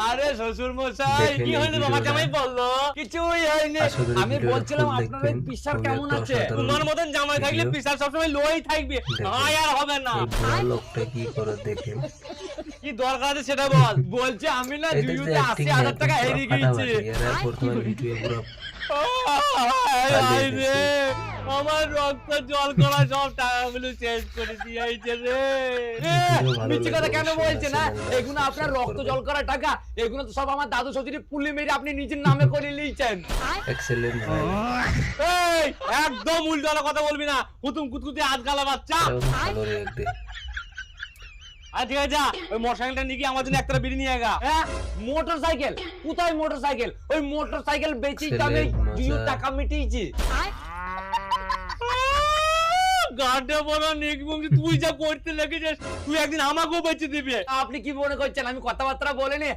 আরে শ্বশুর মশাই দেখেন কি এই হলো? বাবা ভিডিওটা। জামাই বললো কিছুই হয়নি। আশা করি আমি ভিডিওটা বলছিলাম ফুল আপনার ওই দেখবেন। পিসার খুবই কেমন একটা আছে? অসাধারণ তোমার মতন জামাই থাকলে ভিডিও। পিসার সবসময় লোই থাকবে, দেখেন। হাই আর হবে না। এই বুড়া লোকটা কি করে দেখেন। কি দরকার আছে সেটা বল। বলছে আমি না এটা যে জুজুতে acting 80,000 দেখেন টাকা পুরো হেরে গিয়েছি। ফাটাফাটি। এরা বর্তমান ভিডিও পুরো হায় দিয়েছে। রে, আমার রক্ত জল করা সব টাকাগুলো শেষ করে দিয়েছে রে। ভিডিও ভালো মিথ্যে কথা লাগলে কেন অবশ্যই বলছে না? চ্যানেলটা এগুলো আপনার সাবস্ক্রাইব রক্ত করবেন। জল করা টাকা, এগুলো তো সব আমার দাদু শ্বশুরি পুলি মেরে আপনি নিজের নামে করে নিয়েছেন। এক্সেলেন্ট ভাই। এই একদম উল্টো কথা বলবি না, হুতুম কুতকুতি আজ গালা বাচ্চা। এরকম ভালো রিঅ্যাক্ট দে। আর ঠিক আছে যা, ওই মোটরসাইকেলটা নিয়ে গিয়ে আমার জন্য একটা বিড়ি নিয়ে গা। হ্যাঁ মোটরসাইকেল কোথায়? মোটরসাইকেল ওই মোটরসাইকেল বেচি তো আমি ছেলের মজা। জুয়ুর টাকা মিটিয়েছি। গাড়টা বড় নিকবংশী, তুই যা করতে লেগেছিস তুই একদিন আমাকেও বেঁচে দিবি। আপনি কি মনে করছেন আমি কথাবার্তা বলিনি?